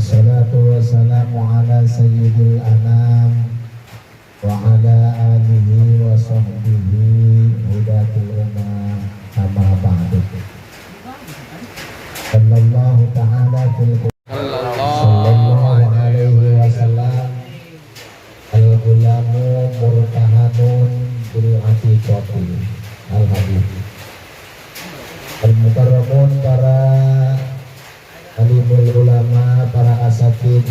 Wassalatu wassalamu ala sayyidil anam wa ala alihi wa sahbihi hudatul umam amma ba'du. Sallallahu ta'ala fil sallallahu alaihi wasallam al-ulamu murtahanun bil aqiqati al-hadith al-mukarramun para alimul ulama, para asatid,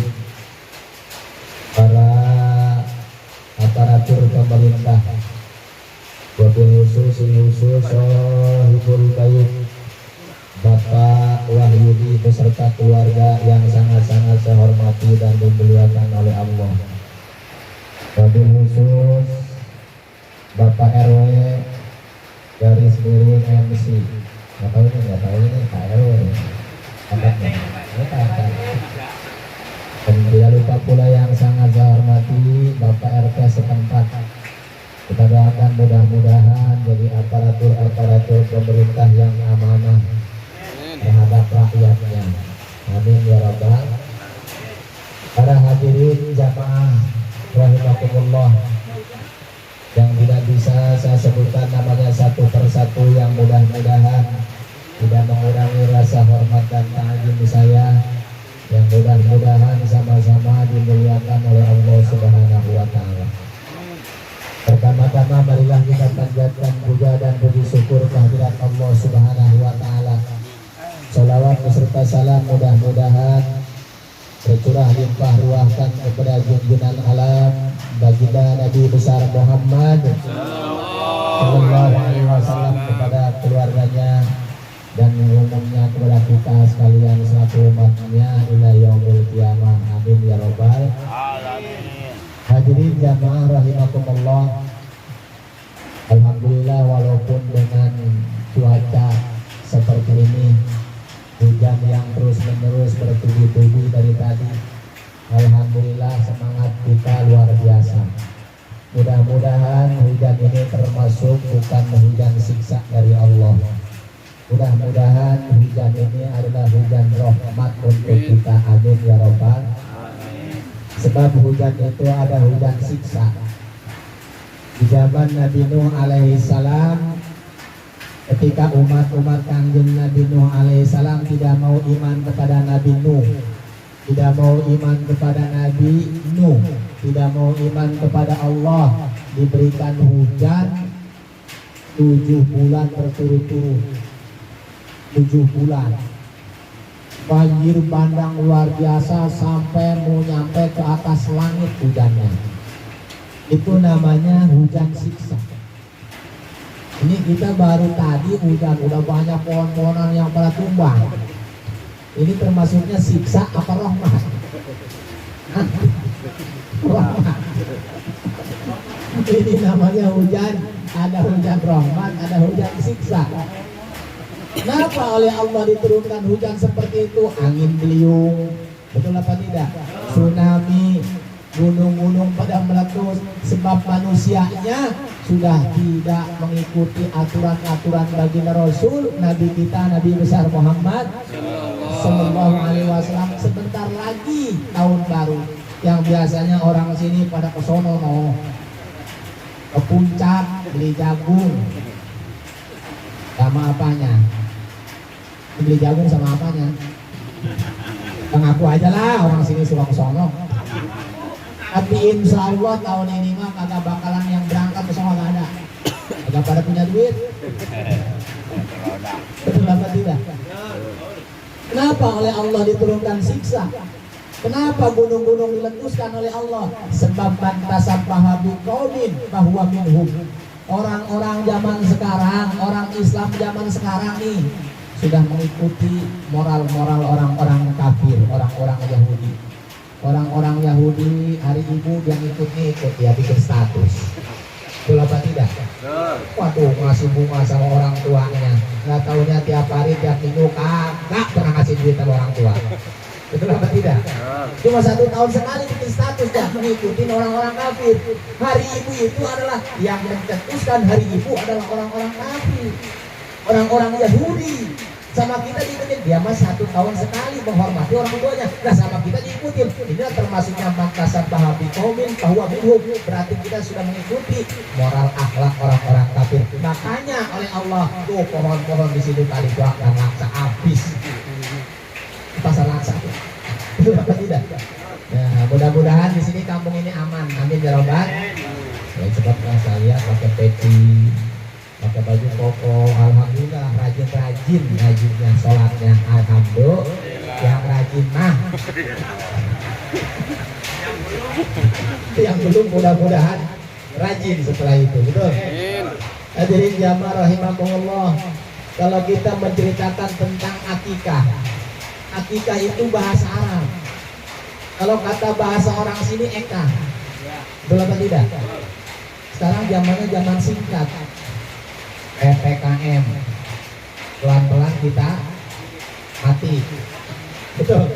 para aparatur pemerintah, wabil khusus sahibul bait Bapak Wahyudi beserta keluarga yang sangat-sangat saya hormati dan dimuliakan oleh Allah. Wabil khusus Bapak RW garis miring MC. Nggak tahu ini Pak RW. Dan tidak lupa pula yang sangat saya hormati Bapak RT setempat. Kita doakan mudah-mudahan jadi aparatur pemerintah yang amanah terhadap rakyatnya. Amin ya rabbal. Para hadirin jamaah rahimakumullah, yang tidak bisa saya sebutkan namanya satu persatu, yang mudah-mudahan tidak mengurangi rasa hormat dan ta'zim saya, yang mudah-mudahan sama-sama dimuliakan oleh Allah Subhanahu wa ta'ala. Pertama-tama marilah kita panjatkan puja dan puji syukur kehadirat Allah Subhanahu wa ta'ala. Salawat beserta salam mudah-mudahan tercurah limpah ruahkan kepada junjungan alam baginda Nabi besar Muhammad sallallahu alaihi wasallam, kepada keluarganya dan umumnya kepada kita sekalian selaku umatnya ila yaumil qiyamah. Amin ya rabbal alamin. Hadirin jamaah rahimakumullah, alhamdulillah walaupun dengan cuaca seperti ini, hujan yang terus menerus bertubi-tubi dari tadi, alhamdulillah semangat kita luar biasa. Mudah-mudahan hujan ini termasuk bukan hujan siksa dari Allah. Mudah-mudahan hujan ini adalah hujan rahmat untuk kita. Amin ya rabbal. Sebab hujan itu ada hujan siksa. Di zaman Nabi Nuh alaihi salam, ketika umat-umat kangjeng Nabi Nuh alaihi salam tidak mau iman kepada Nabi Nuh, tidak mau iman kepada Nabi Nuh, tidak mau iman kepada Allah, diberikan hujan 7 bulan berturut-turut. 7 bulan banjir bandang luar biasa sampai mau nyampe ke atas langit hujannya. Itu namanya hujan siksa. Ini kita baru tadi hujan, udah banyak pohon-pohonan yang pada tumbang. Ini termasuknya siksa apa rahmat? Rahmat. Ini namanya hujan, ada hujan rahmat, ada hujan siksa. Kenapa oleh Allah diturunkan hujan seperti itu? Angin beliung, betul apa tidak? Tsunami, gunung-gunung pada meletus, sebab manusianya sudah tidak mengikuti aturan-aturan baginda Rasul Nabi kita, Nabi besar Muhammad sallallahu alaihi wasallam. Sebentar lagi tahun baru, yang biasanya orang sini pada ke sono ke puncak beli jagung sama apanya? Beli jagung sama apanya? Ngaku aja lah orang sini suka ke sono. Tapi insya Allah tahun ini mah kagak bakalan yang berangkat ke sono, gak ada. Kagak pada punya duit. Betul apa tidak? Kenapa oleh Allah diturunkan siksa? Kenapa gunung-gunung diletuskan oleh Allah? Sebab man tasabbaha biqaumin fahuwa minhum. Orang-orang zaman sekarang, orang Islam zaman sekarang nih sudah mengikuti moral-moral orang-orang kafir, orang-orang Yahudi. Orang-orang Yahudi hari Ibu yang ikut ya bikin status. Betul apa tidak? Waduh, ngasih bunga sama orang tuanya. Nggak taunya tiap hari, tiap minggu kagak pernah ngasih duit sama orang tua. Betul apa tidak? Cuma 1 tahun sekali bikin status dan mengikuti orang-orang kafir. Hari Ibu itu adalah yang mencetuskan hari Ibu adalah orang-orang kafir, orang-orang Yahudi. Sama kita diikutin, dia mah 1 tahun sekali menghormati orang tuanya. Nah sama kita diikutin, ini termasuknya maktasab bahabi kaumin bahwa minhum, berarti kita sudah mengikuti moral akhlak orang-orang kafir. Makanya oleh Allah tuh pohon-pohon di situ tadi doakan laksa habis. Pasar laksa. Itu apa tidak? Nah, mudah-mudahan di sini kampung ini aman. Amin ya robbal. Ya, sebab saya lihat pakai peci, pakai baju koko, alhamdulillah rajinnya sholatnya, alhamdulillah. Yang rajin mah, yang belum mudah-mudahan rajin setelah itu, betul. Hadirin jamaah rahimakumullah. Kalau kita menceritakan tentang akikah, akikah itu bahasa Arab. Kalau kata bahasa orang sini eka, betul atau tidak? Sekarang zamannya zaman singkat, PPKM, pelan-pelan kita mati, betul.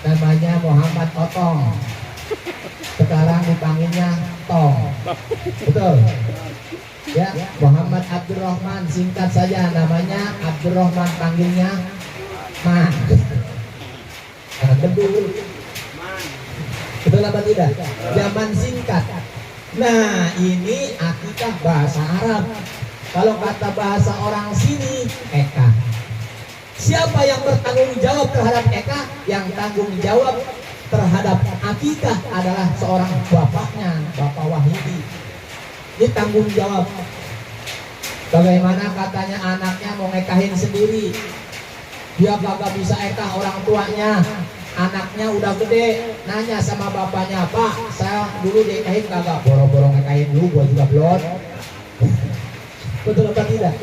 Namanya Muhammad Otong, sekarang dipanggilnya Tong, betul. Ya, Muhammad Abdurrahman, singkat saja namanya Abdurrahman, panggilnya Man. Betul. Betul apa tidak? Zaman singkat. Nah, ini akikah bahasa Arab. Kalau kata bahasa orang sini, eka. Siapa yang bertanggung jawab terhadap eka? Yang tanggung jawab terhadap akikah adalah seorang bapaknya, Bapak Wahidi. Ini tanggung jawab. Bagaimana katanya anaknya mau ngekahin sendiri, dia kagak bisa ekah orang tuanya. Anaknya udah gede, nanya sama bapaknya, Pak, saya dulu diekahin kagak, boro-boro ngekahin dulu, gua juga belum. Betul apa tidak?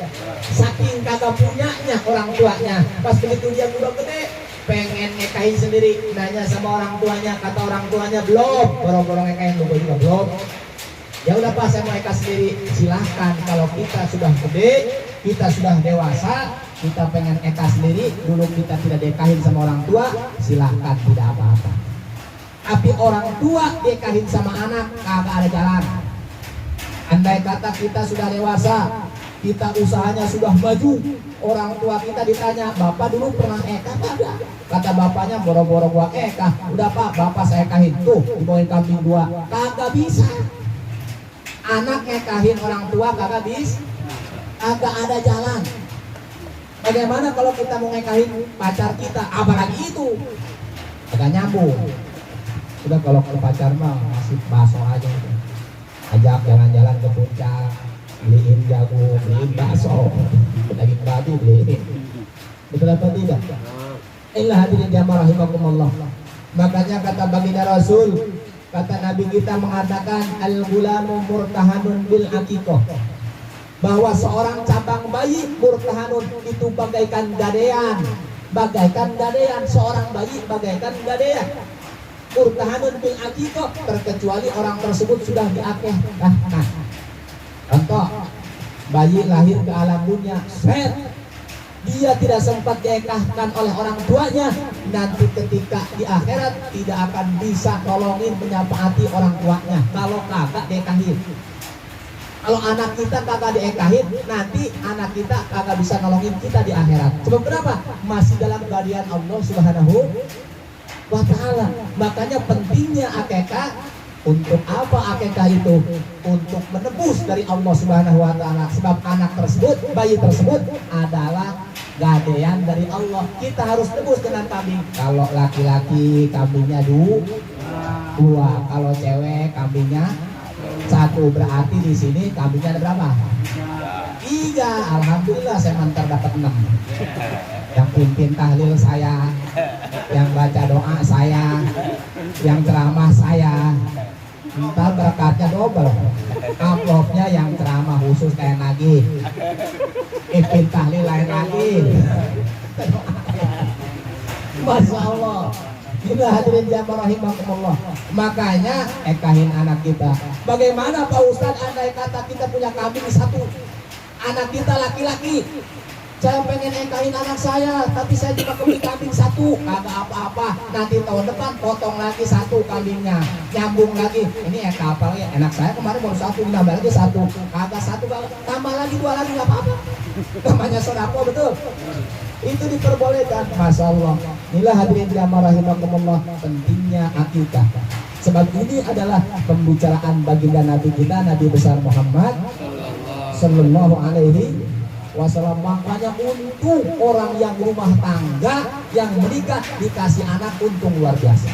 Saking kagak punyanya orang tuanya, pas begitu dia udah gede, pengen ngekahin sendiri, nanya sama orang tuanya, kata orang tuanya belum, boro-boro ngekahin dulu, gua juga belum. Ya udah Pak, saya mau eka sendiri. Silahkan, kalau kita sudah gede, kita sudah dewasa, kita pengen eka sendiri, dulu kita tidak diekahin sama orang tua, silahkan, tidak apa-apa. Tapi orang tua diekahin sama anak, kagak ada jalan. Andai kata kita sudah dewasa, kita usahanya sudah maju, orang tua kita ditanya, Bapak dulu pernah eka kagak? Kata bapaknya, boro-boro gua eka. Udah Pak, Bapak saya ekahin, tuh dibawain kambing 2, kagak bisa. Anak ngekahin orang tua kagak bisa, kagak ada jalan. Bagaimana kalau kita mau ngekahin pacar kita, apalagi itu agak nyambung. Sudah kalau pacar mah masih bakso aja, ajak jalan-jalan ke puncak, beliin jagung, beliin bakso, daging babi beliin. Betul apa tidak? Inilah hadirin jamaah rahimakumullah. Makanya kata baginda Rasul, kata Nabi kita mengatakan al-gulamu murtahanun bil aqiqah, bahwa seorang cabang bayi murtahanun itu bagaikan gadean, seorang bayi bagaikan gadean. Murtahanun bil aqiqah, terkecuali orang tersebut sudah diakeh. Contoh, bayi lahir ke alam dunia, dia tidak sempat diekahkan oleh orang tuanya, nanti ketika di akhirat tidak akan bisa tolongin menyapaati orang tuanya kalau kagak diekahin. Kalau anak kita kagak diekahin, nanti anak kita kagak bisa nolongin kita di akhirat. Sebab kenapa? Masih dalam gadian Allah Subhanahu wa ta'ala. Makanya pentingnya akikah. Untuk apa akikah itu? Untuk menebus dari Allah Subhanahu wa ta'ala. Sebab anak tersebut, bayi tersebut adalah gadean dari Allah. Kita harus tebus dengan kambing. Kalau laki-laki kambingnya 2, kalau cewek kambingnya 1. Berarti di sini kambingnya ada berapa? 3. Alhamdulillah saya mantar dapat 6. Yang pimpin tahlil saya, yang baca doa saya, yang ceramah saya. Ntar berkatnya double. Amplopnya yang ceramah khusus kayak lagi, pimpin tahlil lain lagi. Masya Allah. Inilah hadirin jamaah rahimakumullah. Makanya ekahin anak kita. Bagaimana Pak Ustadz, andai kata kita punya kambing 1, anak kita laki-laki, saya pengen ekahin anak saya, tapi saya cuma beli kambing 1, kagak apa-apa. Nanti tahun depan potong lagi 1 kambingnya, nyambung lagi. Ini eka apa lagi? Anak saya kemarin baru 1, nambah lagi 1, kagak 1, tambah lagi 2 lagi, nggak apa-apa. Namanya sodako, betul. Itu diperbolehkan. Masya Allah. Inilah hadirin jamaah rahimakumullah, pentingnya akikah. Sebab ini adalah pembicaraan baginda Nabi kita, Nabi besar Muhammad Sallallahu Alaihi Wasallam. Makanya untung orang yang rumah tangga yang menikah dikasih anak, untung luar biasa.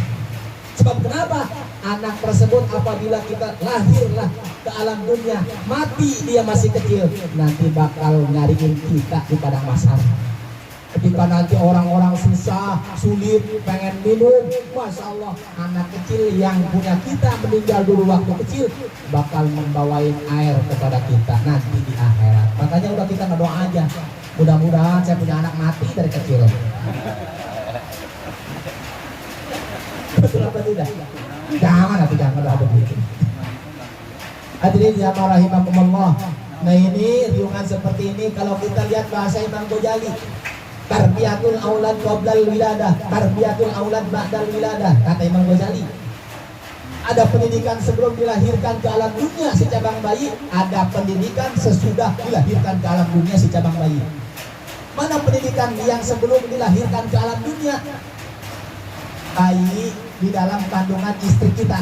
Sebab kenapa? Anak tersebut apabila kita lahirlah ke alam dunia, mati dia masih kecil, nanti bakal nyariin kita di padang mahsyar. Ketika nanti orang-orang susah, sulit, pengen minum, Masya Allah, anak kecil yang punya kita meninggal dulu waktu kecil bakal membawain air kepada kita nanti di akhirat. Makanya udah kita ngedoa aja, mudah-mudahan saya punya anak mati dari kecil. Betul apa tidak? Jangan, nanti jangan doa begitu. Hadirin jamaah rahimakumullah. Nah ini riungan seperti ini kalau kita lihat bahasa Imam Ghazali, tarbiyatul aulad qoblal wiladah, tarbiyatul aulad ba'dal wiladah, kata Imam Ghazali. Ada pendidikan sebelum dilahirkan ke alam dunia si cabang bayi, ada pendidikan sesudah dilahirkan ke alam dunia si cabang bayi. Mana pendidikan yang sebelum dilahirkan ke alam dunia? Bayi di dalam kandungan istri kita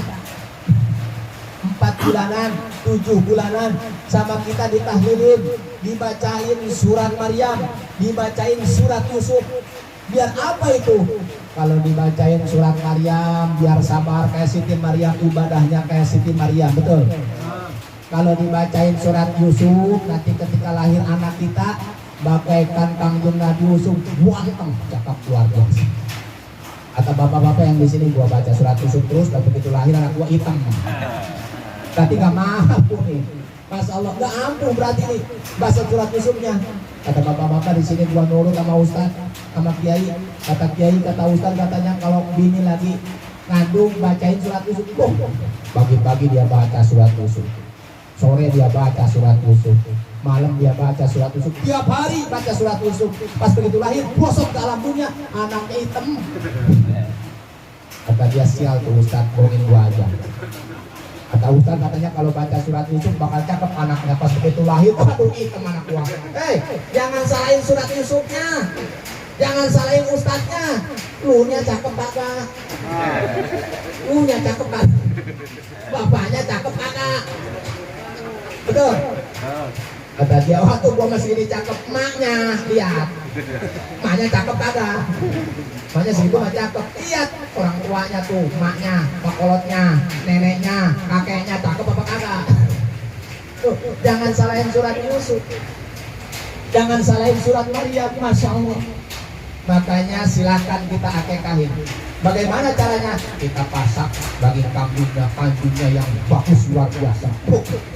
4 bulanan, 7 bulanan, sama kita ditahlilin, dibacain surat Maryam, dibacain surat Yusuf. Biar apa itu? Kalau dibacain surat Maryam, biar sabar kayak Siti Maryam, ibadahnya kayak Siti Maryam, betul? Kalau dibacain surat Yusuf, nanti ketika lahir anak kita, bagaikan Kangjeng Nabi Yusuf, wanteng, cakap luar biasa. Atau bapak-bapak yang di sini, gua baca surat Yusuf terus, dan begitu lahir anak gua hitam. Berarti gak mampu nih. Masya Allah, gak ampuh berarti nih bahasa surat Yusufnya. Kata bapak-bapak di sini gua nurut sama Ustaz, sama Kiai. Kata Kiai, kata Ustaz katanya kalau bini lagi ngandung bacain surat Yusuf. Pagi-pagi dia baca surat Yusuf, sore dia baca surat Yusuf, malam dia baca surat Yusuf, tiap hari baca surat Yusuf. Pas begitu lahir, bosok ke alam dunia, anaknya hitam. Kata dia, sial tuh Ustaz, bohongin gua aja. Kata Ustaz katanya kalau baca surat Yusuf bakal cakep anaknya. Pas begitu lahir, aduh hitam anak gua. Jangan salahin surat Yusufnya, jangan salahin Ustaznya. Lu nya cakep kagak? Lu nya cakep kagak? Bapaknya cakep kagak? Betul? Kata dia, waktu gua masih ini cakep, emaknya lihat, emaknya cakep kagak? Emaknya segitu mah cakep, lihat orang tuanya tuh, emaknya, pakolotnya, neneknya, kakeknya cakep apa kagak? Tuh, jangan salahin surat Yusuf, jangan salahin surat Maryam, Masya Allah. Makanya silakan kita akekahin. Bagaimana caranya? Kita pasak daging kambingnya yang bagus luar biasa,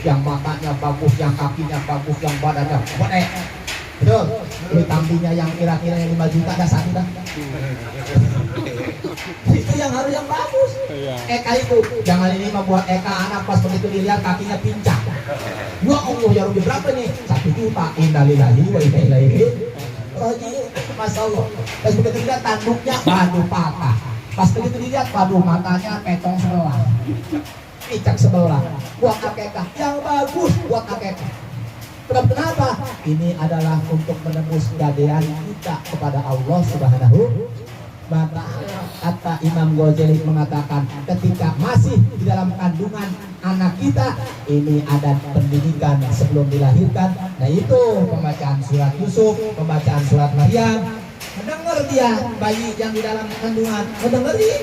yang matanya bagus, yang kakinya bagus, yang badannya gede. Betul. Beli kambingnya yang kira-kira 5 juta dah satu dah. Itu yang harus yang bagus. Eka itu jangan ini membuat Eka anak pas begitu dilihat kakinya pincang. Ya Allah ya Rabbi, berapa nih? 1 juta. Innalillahi wa inna ilaihi raji'un. Masya Allah. Pas begitu dilihat tanduknya, waduh patah. Pas begitu dilihat, waduh matanya petong sebelah, picak sebelah. Buat akekah yang bagus, buat akekah. Kenapa? Ini adalah untuk menembus gadean kita kepada Allah Subhanahu wa ta'ala. Kata Imam Ghazali mengatakan, ketika masih di dalam kandungan anak kita, ini ada pendidikan sebelum dilahirkan. Nah itu pembacaan surat Yusuf, pembacaan surat Maryam. Mendengar dia bayi yang di dalam kandungan, mendengarin.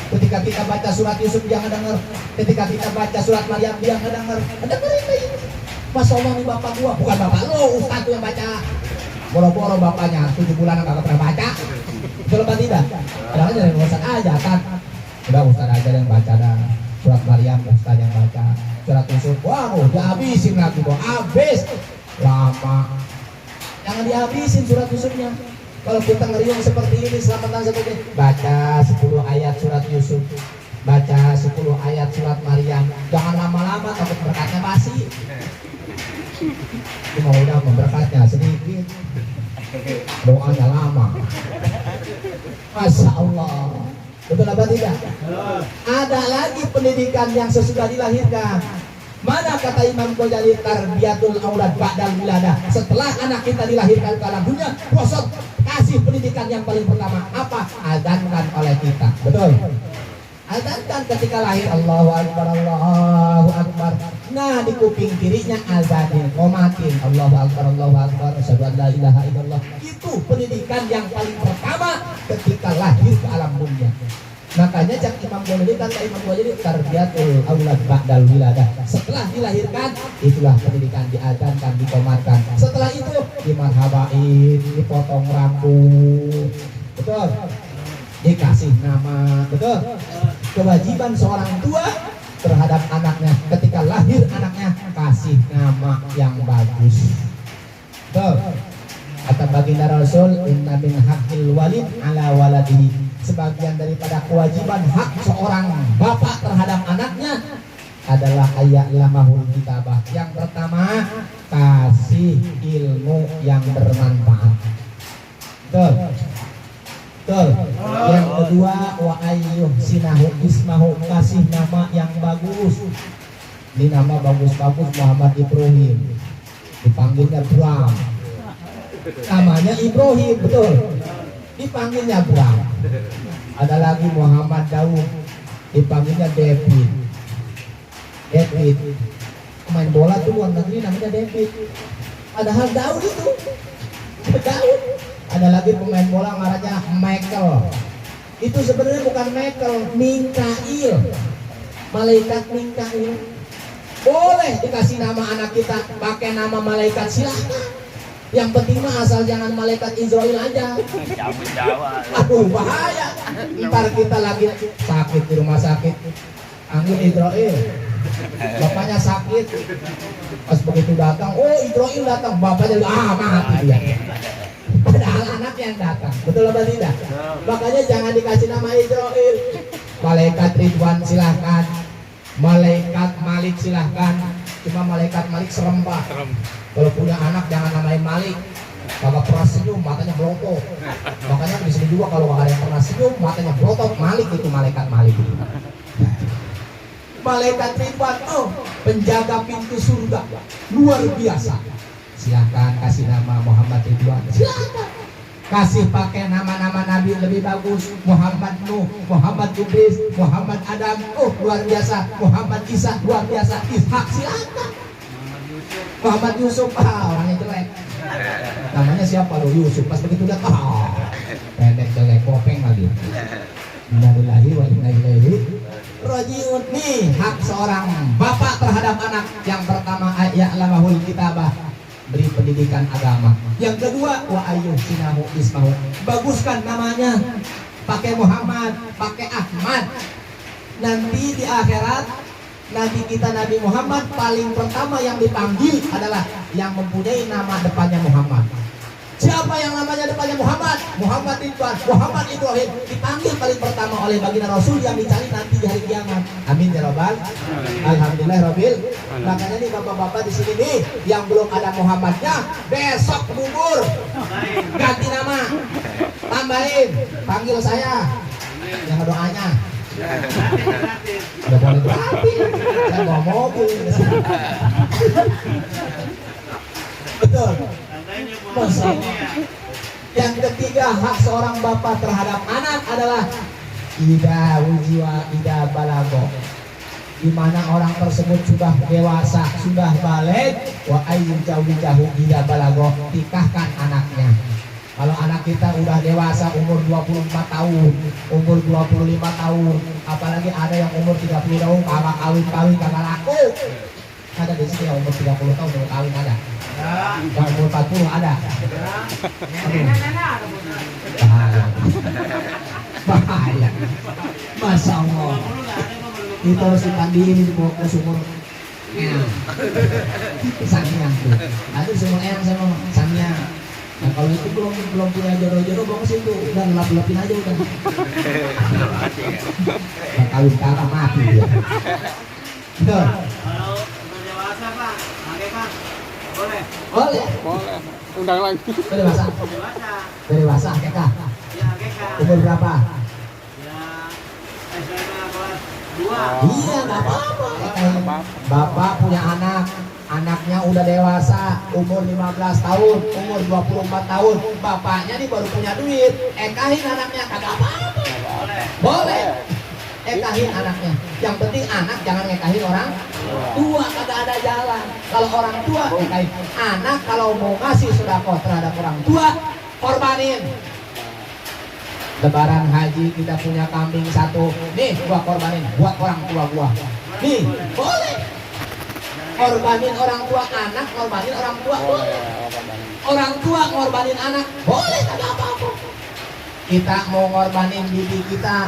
Ketika kita baca surat Yusuf dia mendengar, ketika kita baca surat Maryam dia mendengar, mendengarin bayi. Masya Allah nih bapak gua, bukan bapak lo, Ustaz tuh yang baca. Boro-boro bapaknya 7 bulan gak pernah baca. Betul apa tidak? Padahal dari Ustaz aja kan. Udah Ustaz aja yang baca dah. Surat Maryam Ustaz yang baca. Surat Yusuf, wow dihabisin lagi gua, habis lama. Jangan dihabisin surat Yusufnya. Kalau kita ngeriung seperti ini, selamatan seperti ini, baca 10 ayat surat Yusuf, baca 10 ayat surat Maryam. Jangan lama-lama takut berkatnya basi. Cuma udah memberkatnya sedikit, doanya lama. Masya Allah. Betul apa tidak? Ada lagi pendidikan yang sesudah dilahirkan. Mana kata Imam Ghazali, tarbiyatul aulad ba'dal wiladah. Setelah anak kita dilahirkan ke alam dunia, proses kasih pendidikan yang paling pertama apa? Adzankan oleh kita. Betul. Adzankan ketika lahir, Allahu Akbar, Allahu Akbar. Nah di kuping kirinya azanin, komatin, Allahu Akbar, Allahu Akbar, asyhadu an la ilaha illallah. Itu pendidikan yang paling pertama ketika lahir ke alam dunia. Makanya cak Imam Ghazali kata Imam Ghazali, tarbiyatul aulad ba'dal wiladah. Setelah dilahirkan, itulah pendidikan, diadzankan, dikomatkan. Setelah itu dimarhabain, dipotong rambut, betul, dikasih nama, betul. Kewajiban seorang tua terhadap anaknya ketika lahir anaknya, kasih nama yang bagus, betul. Kata baginda Rasul, inna min haqqil walid ala waladihi. Sebagian daripada kewajiban hak seorang bapak terhadap anaknya adalah ayat lamahul kitabah. Yang pertama, kasih ilmu yang bermanfaat. Betul. Betul. Yang kedua, wa ayyuh sinahu ismahu, kasih nama yang bagus. Ini nama bagus-bagus, Muhammad Ibrahim, dipanggilnya Bram. Namanya Ibrahim, betul, dipanggilnya Bram. Ada lagi Muhammad Daud, dipanggilnya David. David pemain bola tuh luar negeri namanya David. Padahal Daud itu Daud. Ada lagi pemain bola namanya Michael. Itu sebenarnya bukan Michael, Mikail, malaikat Mikail. Boleh dikasih nama anak kita pakai nama malaikat, silahkan. Yang penting mah asal jangan malaikat Israel aja. Aduh bahaya. Ntar kita lagi sakit di rumah sakit, panggil Israel. Bapaknya sakit. Pas begitu datang, oh Israel datang, bapaknya mati dia. Padahal anak yang datang. Betul apa tidak? Makanya jangan dikasih nama Israel. Malaikat Ridwan silahkan, malaikat Malik silahkan. Cuma malaikat Malik serem pak. Kalau punya anak jangan namain Malik. Kagak pernah senyum, matanya melotot. Makanya di sini juga kalau ada yang pernah senyum, matanya melotot, Malik itu malaikat Malik. Malaikat Ridwan, oh penjaga pintu surga, luar biasa. Silakan kasih nama Muhammad Ridwan. Silakan. Kasih pakai nama-nama Nabi lebih bagus, Muhammad Nuh, Muhammad Idris, Muhammad Adam, oh luar biasa, Muhammad Isa, luar biasa, Ishak, silakan. Muhammad Yusuf, orangnya jelek. Namanya siapa lo? Yusuf. Pas begitu lihat, pendek jelek, kopeng lagi. Innalillahi wa inna ilaihi rajiun. Nih hak seorang bapak terhadap anak. Yang pertama ayat lamahul kitabah, beri pendidikan agama. Yang kedua, wa ayyuh sinahu ismahu, baguskan namanya, pakai Muhammad, pakai Ahmad. Nanti di akhirat Nabi kita Nabi Muhammad paling pertama yang dipanggil adalah yang mempunyai nama depannya Muhammad. Siapa yang namanya depannya Muhammad? Muhammad Ridwan, Muhammad Ibrahim, dipanggil paling pertama oleh baginda Rasul yang dicari nanti di hari kiamat. Amin ya Rabbal. Alhamdulillah Rabbil. Makanya nih bapak-bapak di sini nih yang belum ada Muhammadnya, besok kubur ganti nama, tambahin, panggil saya yang doanya. Udah boleh gratis, saya bawa mobil. Betul. Yang ketiga, hak seorang bapak terhadap anak adalah ida wujiwa ida balago, di mana orang tersebut sudah dewasa, sudah balik, wa ayyun jahu ida balago, nikahkan anaknya. Kalau anak kita udah dewasa, umur 24 tahun, umur 25 tahun, apalagi ada yang umur 30 tahun, kagak kawin kagak laku. Ada di sini yang umur 30 tahun udah kawin ada. Yang umur 40 ada. Bahaya. Bahaya. Masya Allah. Itu harus dipandiin ke sumur. Sangnya tuh. Ada sumur yang sama sangnya. Nah kalau itu belum punya jodoh-jodoh, bawa ke situ, udah ngelap-ngelapin aja udah. Nah, kawin kakak mati dia. Betul. Kalau udah dewasa pak, pakai pak, boleh. Boleh. Boleh. Undang lagi. Udah dewasa. Dewasa. Udah dewasa, kakak. Ya kakak. Umur berapa? Ya SMA kelas 2. Iya, nggak apa-apa. Kakak yang Bapak punya anak, anaknya udah dewasa, umur 15 tahun, umur 24 tahun, bapaknya nih baru punya duit, ekahin anaknya, kagak apa-apa. Boleh. Ekahin anaknya. Yang penting anak jangan ngekahin orang tua, kagak ada jalan. Kalau orang tua ekahin. Anak kalau mau ngasih sedekah terhadap orang tua, korbanin. Lebaran haji kita punya kambing satu, nih gua korbanin buat orang tua gua. Nih, boleh. Korbanin orang tua anak, korbanin orang tua boleh. Orang tua korbanin anak boleh, kagak apa-apa. Kita mau ngorbanin bibi kita,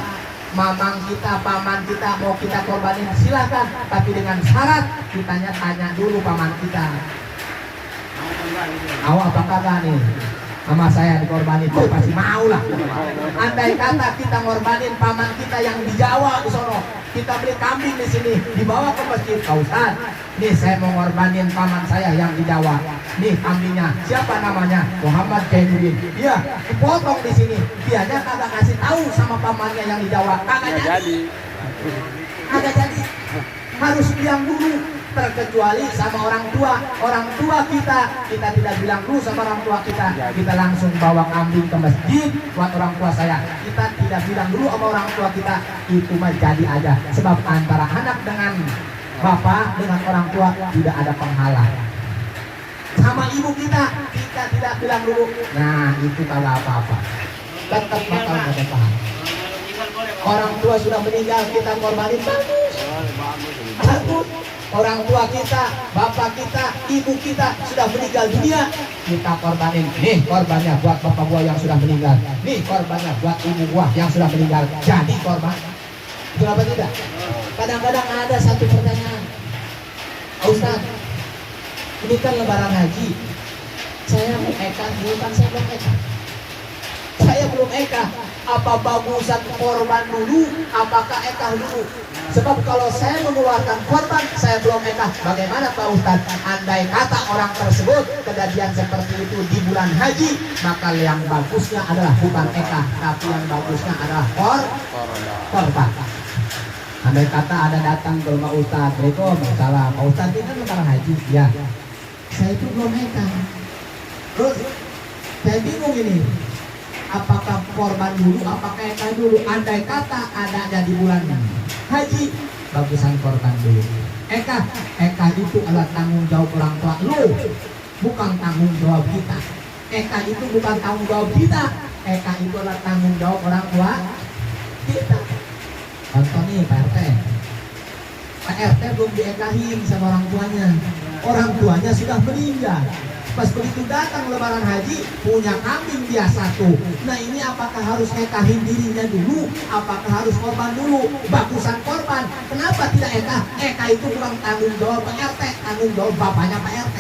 mamang kita, paman kita, mau kita korbanin silahkan, tapi dengan syarat kitanya tanya dulu paman kita, mau apa kagak nih sama saya dikorbanin, tuh pasti mau lah. Andai kata kita ngorbanin paman kita yang di Jawa di sono, kita beli kambing di sini, dibawa ke masjid, Pak Ustaz, nih saya mau ngorbanin paman saya yang di Jawa, nih kambingnya, siapa namanya? Muhammad Jainuddin. Iya, dipotong di sini, dianya kagak kasih tahu sama pamannya yang di Jawa, kagak jadi, kagak jadi, harus bilang dulu. Terkecuali sama orang tua kita tidak bilang dulu sama orang tua kita langsung bawa kambing ke masjid buat orang tua saya, kita tidak bilang dulu sama orang tua kita, itu mah jadi aja, sebab antara anak dengan bapak dengan orang tua tidak ada penghalang. Sama ibu kita tidak bilang dulu, nah itu kagak apa-apa, tetap bakal ada pahala. Orang tua sudah meninggal kita korbanin, bagus. Orang tua kita, bapak kita, ibu kita sudah meninggal dunia, kita korbanin. Nih korbannya buat bapak gua yang sudah meninggal, nih korbannya buat ibu gua yang sudah meninggal, jadi korban. Kenapa tidak? Kadang-kadang ada satu pertanyaan, Ustaz, ini kan lebaran haji, saya mau eka, bukan saya belum eka. Saya belum eka, apa bagusan korban dulu, apakah eka dulu? Sebab kalau saya mengeluarkan korban, saya belum eka. Bagaimana Pak Ustaz? Andai kata orang tersebut kejadian seperti itu di bulan haji, maka yang bagusnya adalah bukan eka, tapi yang bagusnya adalah korban. Andai kata ada datang ke rumah Ustaz, Waalaikumsalam, Pak Ustaz ini kan lebaran haji, ya. Saya itu belum eka. Terus saya bingung ini, apakah korban dulu, apakah eka dulu? Andai kata ada di bulan haji, bagusan korban dulu. Eka itu adalah tanggung jawab orang tua lu, bukan tanggung jawab kita. Eka itu bukan tanggung jawab kita, eka itu adalah tanggung jawab orang tua kita. Contoh nih Pak RT belum diekahin sama orang tuanya sudah meninggal. Pas begitu datang lebaran haji, punya kambing dia satu. Nah ini apakah harus ekahin dirinya dulu? Apakah harus korban dulu? Bagusan korban. Kenapa tidak eka? Eka itu bukan tanggung jawab Pak RT, tanggung jawab bapaknya Pak RT.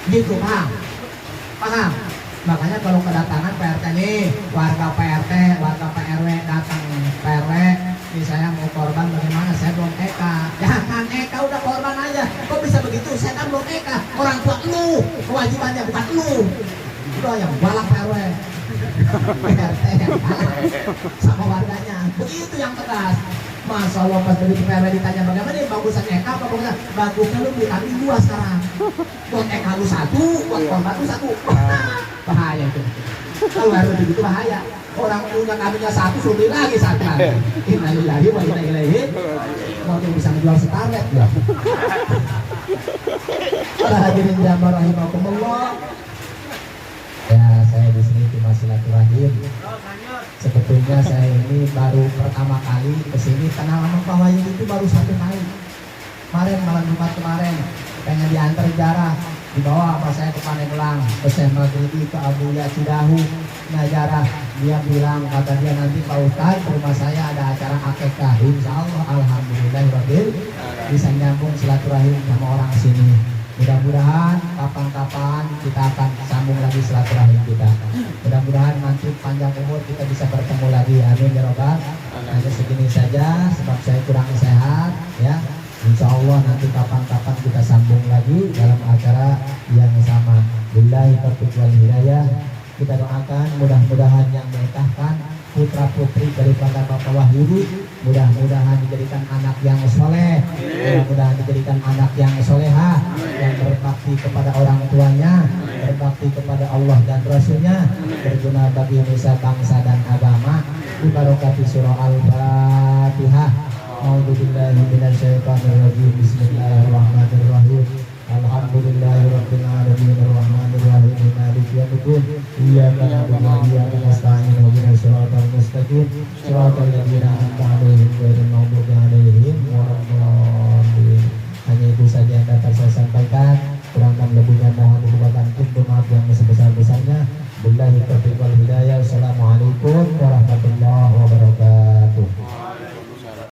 Gitu, paham? Makanya kalau kedatangan Pak RT nih, warga Pak RT, warga Pak RW datang Pak RW, ini saya mau korban, bagaimana? Saya belum eka. Jangan eka, udah korban aja. Kok bisa begitu? Saya kan belum eka. Orang tua lu, kewajibannya bukan lu. Udah yang balak Pak RW, Pak RT yang balak sama warganya. Begitu yang tegas. Masya Allah pas dari PRW ditanya bagaimana nih bagusan eka apa bagusan? Bagusnya lu beli kambing 2 sekarang. Buat eka lu 1, buat korban lu 1. Bahaya itu. Kalau harus begitu bahaya. Orang punya kambingnya 1 suruh beli lagi 1 lagi. Innalillahi wa inna ilaihi. Mau bisa menjual Starlet ya. Para hadirin jamaah rahimakumullah. Ya, saya di sini cuma silaturahim. Sebetulnya saya ini baru pertama kali kesini, karena memang Pak Wahyu itu baru 1 kali. Kemarin malam Jumat kemarin pengen diantar jarah, dibawa sama saya ke Pandeglang, ke Syekh Maghribi, ke Abu Ya Cidahu. Nah jarah, dia bilang, kata dia nanti Pak Ustadz rumah saya ada acara akekah. Insya Allah alhamdulillahirabbil bisa nyambung silaturahim sama orang sini. Mudah-mudahan kapan-kapan kita akan sambung lagi silaturahim kita. Mudah-mudahan nanti panjang umur kita bisa bertemu lagi. Amin ya robbal. Hanya segini saja sebab saya kurang sehat ya. Insya Allah nanti kapan-kapan kita sambung lagi dalam acara yang sama. Billahi taufiq wal hidayah. Kita doakan mudah-mudahan yang menikahkan putra-putri daripada Bapak Wahyudi mudah-mudahan dijadikan anak yang soleh, mudah-mudahan dijadikan anak yang soleha, yang berbakti kepada orang tuanya, berbakti kepada Allah dan Rasulnya, berguna bagi nusa bangsa dan agama. Bibarokati surah Al-Fatihah. A'udzubillahi minasyaitonirrajim. Bismillahirrahmanirrahim. Alhamdulillahirabbil alamin arrahmanir rahim maliki yaumiddin. Iyyaka na'budu wa iyyaka nasta'in ihdinas siratal mustaqim. Shiratal ladzina an'amta